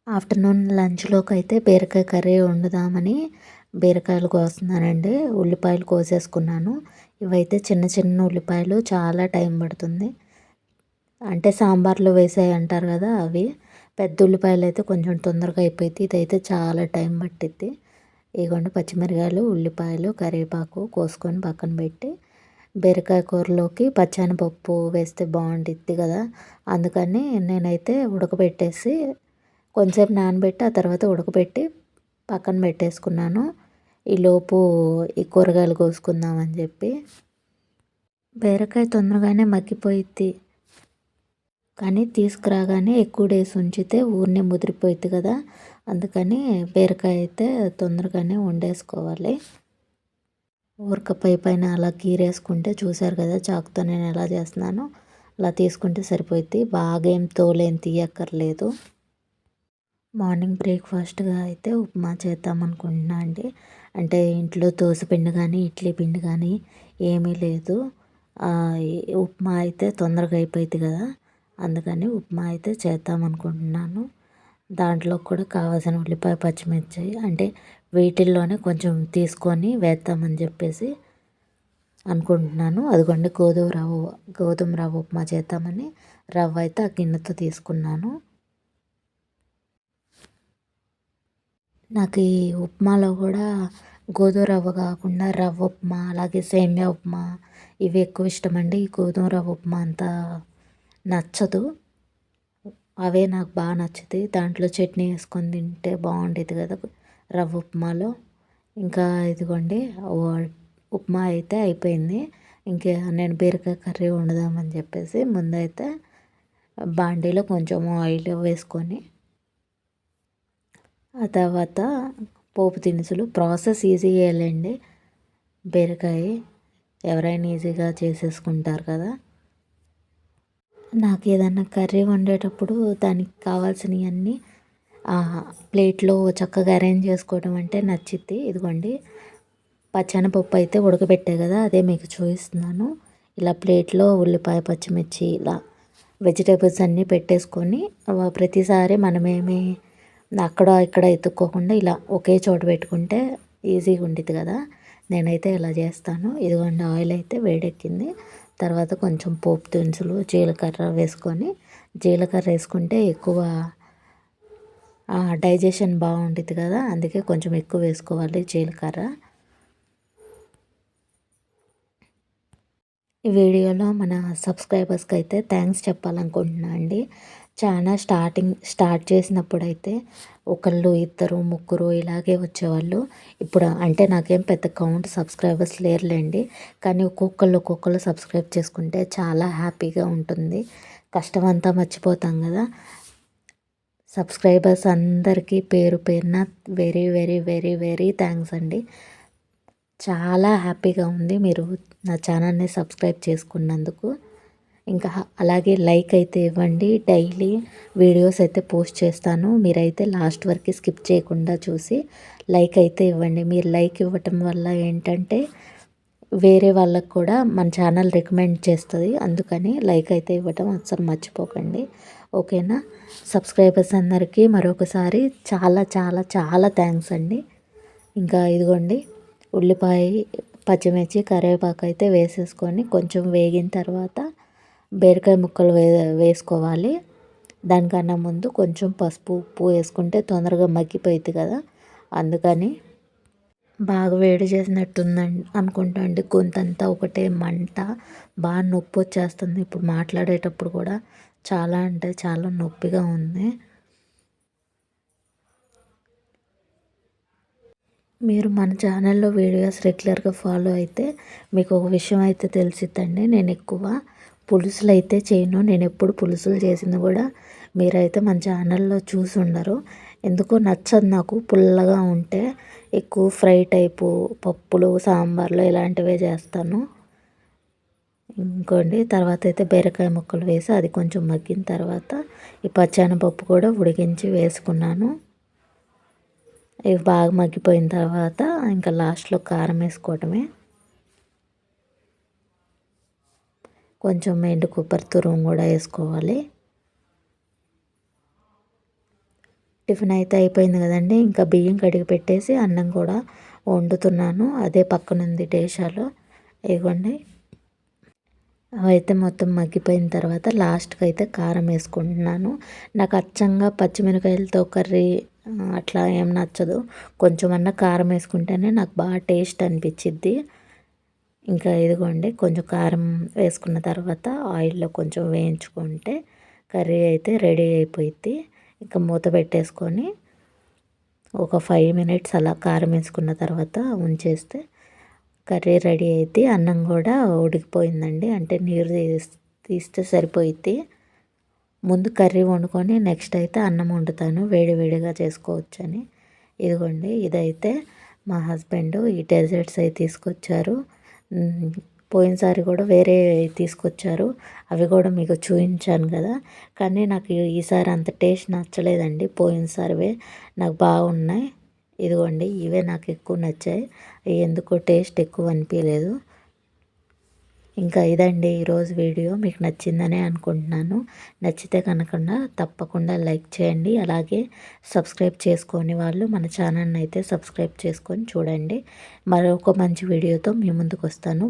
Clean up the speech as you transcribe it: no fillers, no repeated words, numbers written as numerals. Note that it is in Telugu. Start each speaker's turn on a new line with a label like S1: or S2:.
S1: ఆఫ్టర్నూన్ లంచ్లోకి అయితే బీరకాయ కర్రీ వండుదామని బీరకాయలు కోస్తున్నానండి. ఉల్లిపాయలు కోసేసుకున్నాను. ఇవైతే చిన్న చిన్న ఉల్లిపాయలు, చాలా టైం పడుతుంది. అంటే సాంబార్లో వేసాయి అంటారు కదా అవి. పెద్ద ఉల్లిపాయలు అయితే కొంచెం తొందరగా అయిపోయింది. ఇదైతే చాలా టైం పట్టిద్ది. ఇగోండి పచ్చిమిరకాయలు, ఉల్లిపాయలు, కరివేపాకు కోసుకొని పక్కన పెట్టి, బీరకాయ కూరలోకి పచ్చెనపప్పు వేస్తే బాగుండిద్ది కదా, అందుకని నేనైతే ఉడకబెట్టేసి కొంచెంసేపు నానబెట్టి ఆ తర్వాత ఉడకబెట్టి పక్కన పెట్టేసుకున్నాను. ఈలోపు ఈ కూరగాయలు కోసుకుందామని చెప్పి. బీరకాయ తొందరగానే మగ్గిపోయిద్ది, కానీ తీసుకురాగానే ఎక్కువ డేస్ ఉంచితే ఊరినే ముదిరిపోయిద్ది కదా, అందుకని బీరకాయ అయితే తొందరగానే వండేసుకోవాలి. ఊరక పైన అలా గీరేసుకుంటే, చూసారు కదా చాకుతో నేను ఎలా చేస్తున్నానో, అలా తీసుకుంటే సరిపోయిద్ది. బాగా ఏం తోలేం తీయక్కర్లేదు. మార్నింగ్ బ్రేక్ఫాస్ట్గా అయితే ఉప్మా చేద్దాం అనుకుంటున్నా అండి. అంటే ఇంట్లో దోసపిండి కానీ ఇడ్లీ పిండి కానీ ఏమీ లేదు. ఉప్మా అయితే తొందరగా అయిపోయింది కదా, అందుకని ఉప్మా అయితే చేద్దాం అనుకుంటున్నాను. దాంట్లో కూడా కావాల్సిన ఉల్లిపాయ, పచ్చిమిర్చి అంటే వీటిల్లోనే కొంచెం తీసుకొని వేద్దామని చెప్పేసి అనుకుంటున్నాను. అదిగోండి గోధుమ రవ్వ ఉప్మా చేద్దామని రవ్వ అయితే ఆ గిన్నెతో తీసుకున్నాను. నాకు ఈ ఉప్మాలో కూడా గోధుమ రవ్వ కాకుండా రవ్వ ఉప్మా, అలాగే సేమియా ఉప్మా ఇవి ఎక్కువ ఇష్టమండి. ఈ గోధుమ రవ్వ ఉప్మా అంతా నచ్చదు. అవే నాకు బాగా నచ్చుతాయి. దాంట్లో చట్నీ వేసుకొని తింటే బాగుండేది కదా రవ్వ ఉప్మాలో. ఇంకా ఇదిగోండి ఉప్మా అయితే అయిపోయింది. ఇంకా నేను బీరకాయ కర్రీ వండుదామని చెప్పేసి ముందైతే బాండీలో కొంచెం ఆయిల్ వేసుకొని, ఆ తర్వాత పోపు దినుసులు. ప్రాసెస్ ఈజీ చేయాలండి. బీరకాయ ఎవరైనా ఈజీగా చేసేసుకుంటారు కదా. నాకు ఏదన్నా కర్రీ వండేటప్పుడు దానికి కావాల్సినవన్నీ ప్లేట్లో చక్కగా అరేంజ్ చేసుకోవడం అంటే నచ్చిద్ది. ఇదిగోండి పచ్చెనపప్పు అయితే ఉడకబెట్టే కదా, అదే మీకు చూపిస్తున్నాను. ఇలా ప్లేట్లో ఉల్లిపాయ, పచ్చిమిర్చి ఇలా వెజిటేబుల్స్ అన్నీ పెట్టేసుకొని ప్రతిసారి మనమేమి అక్కడ ఇక్కడ ఎత్తుక్కోకుండా ఇలా ఒకే చోట పెట్టుకుంటే ఈజీగా ఉంటుంది కదా. నేనైతే ఇలా చేస్తాను. ఇదిగోండి ఆయిల్ అయితే వేడెక్కింది. తర్వాత కొంచెం పోపు దినుసులు, జీలకర్ర వేసుకొని, జీలకర్ర వేసుకుంటే ఎక్కువ డైజెషన్ బాగుంటుంది కదా, అందుకే కొంచెం ఎక్కువ వేసుకోవాలి జీలకర్ర. ఈ వీడియోలో మన సబ్స్క్రైబర్స్కి అయితే థ్యాంక్స్ చెప్పాలనుకుంటున్నా అండి. స్టార్ట్ చేసినప్పుడు అయితే ఒకళ్ళు, ఇద్దరు, ముగ్గురు ఇలాగే వచ్చేవాళ్ళు. ఇప్పుడు అంటే నాకేం పెద్ద కౌంట్ సబ్స్క్రైబర్స్ లేరులేండి, కానీ ఒక్కొక్కళ్ళు సబ్స్క్రైబ్ చేసుకుంటే చాలా హ్యాపీగా ఉంటుంది. కష్టం అంతా మర్చిపోతాం కదా. సబ్స్క్రైబర్స్ అందరికీ పేరు పేరున very very very very thanks అండి. చాలా హ్యాపీగా ఉంది మీరు నా ఛానల్ని సబ్స్క్రైబ్ చేసుకున్నందుకు. ఇంకా అలాగే లైక్ అయితే ఇవ్వండి. డైలీ వీడియోస్ అయితే పోస్ట్ చేస్తాను. మీరైతే లాస్ట్ వరకు స్కిప్ చేయకుండా చూసి లైక్ అయితే ఇవ్వండి. మీరు లైక్ ఇవ్వటం వల్ల ఏంటంటే వేరే వాళ్ళకు కూడా మన ఛానల్ రికమెండ్ చేస్తుంది. అందుకని లైక్ అయితే ఇవ్వటం అస్సలు మర్చిపోకండి, ఓకేనా. సబ్స్క్రైబర్స్ అందరికీ మరొకసారి చాలా చాలా చాలా థ్యాంక్స్ అండి. ఇంకా ఇదిగోండి ఉల్లిపాయ, పచ్చిమిర్చి, కరివేపాకు అయితే వేసేసుకొని కొంచెం వేగిన తర్వాత బీరకాయ ముక్కలు వేసుకోవాలి. దానికన్నా ముందు కొంచెం పసుపు, ఉప్పు వేసుకుంటే తొందరగా మగ్గిపోయింది కదా, అందుకని. బాగా వేడి చేసినట్టుందండి అనుకుంటా అండి. గొంతంతా ఒకటే మంట, బాగా నొప్పి వచ్చేస్తుంది. ఇప్పుడు మాట్లాడేటప్పుడు కూడా చాలా అంటే చాలా నొప్పిగా ఉంది. మీరు మన ఛానల్లో వీడియోస్ రెగ్యులర్గా ఫాలో అయితే మీకు ఒక విషయం అయితే తెలిసిద్దండి. నేను ఎక్కువ పులుసులు అయితే చేయను. నేను ఎప్పుడు పులుసులు చేసింది కూడా మీరైతే మన ఛానల్లో చూసి ఉండరు. ఎందుకో నచ్చదు నాకు పుల్లగా ఉంటే. ఎక్కువ ఫ్రై టైపు పప్పులు, సాంబార్లు ఇలాంటివే చేస్తాను. ఇంకోండి తర్వాత అయితే బీరకాయ ముక్కలు వేసి అది కొంచెం మగ్గిన తర్వాత ఈ పచ్చెనపప్పు కూడా ఉడికించి వేసుకున్నాను. ఇవి బాగా మగ్గిపోయిన తర్వాత ఇంకా లాస్ట్లో కారం వేసుకోవటమే. కొంచెం ఎండు కొబ్బరి తురుము కూడా వేసుకోవాలి. టిఫిన్ అయితే అయిపోయింది కదండి. ఇంకా బియ్యం కడిగి పెట్టేసి అన్నం కూడా వండుతున్నాను. అదే పక్కనుంది డేషాలో. ఇదిగోండి అవైతే మొత్తం మగ్గిపోయిన తర్వాత లాస్ట్కి అయితే కారం వేసుకుంటున్నాను. నాకు అచ్చంగా పచ్చిమిరకాయలతో కర్రీ అట్లా ఏం నచ్చదు. కొంచెమన్నా కారం వేసుకుంటేనే నాకు బాగా టేస్ట్ అనిపించిద్ది. ఇంకా ఇదిగోండి కొంచెం కారం వేసుకున్న తర్వాత ఆయిల్లో కొంచెం వేయించుకుంటే కర్రీ అయితే రెడీ అయిపోయిద్ది. ఇంకా మూత పెట్టేసుకొని ఒక 5 మినిట్స్ అలా కారం వేసుకున్న తర్వాత ఉంచేస్తే కర్రీ రెడీ అయింది. అన్నం కూడా ఉడికిపోయిందండి. అంటే నీరు తీస్తే సరిపోయిద్ది. ముందు కర్రీ వండుకొని నెక్స్ట్ అయితే అన్నం వండుతాను, వేడి వేడిగా చేసుకోవచ్చని. ఇదిగోండి ఇదైతే మా హస్బెండ్ ఈ డెజర్ట్స్ అవి తీసుకొచ్చారు. పోయినసారి కూడా వేరే తీసుకొచ్చారు. అవి కూడా మీకు చూపించాను కదా. కానీ నాకు ఈసారి అంత టేస్ట్ నచ్చలేదండి. పోయినసారివే నాకు బాగున్నాయి. ఇదిగోండి ఇవే నాకు ఎక్కువ నచ్చాయి. ఎందుకో టేస్ట్ ఎక్కువ అనిపించలేదు. ఇంకా ఇదండి ఈరోజు వీడియో. మీకు నచ్చిందనే అనుకుంటున్నాను. నచ్చితే కనుక తప్పకుండా లైక్ చేయండి. అలాగే సబ్స్క్రైబ్ చేసుకొని వాళ్ళు మన ఛానల్ని అయితే సబ్స్క్రైబ్ చేసుకొని చూడండి. మరొక మంచి వీడియోతో మీ ముందుకు వస్తాను.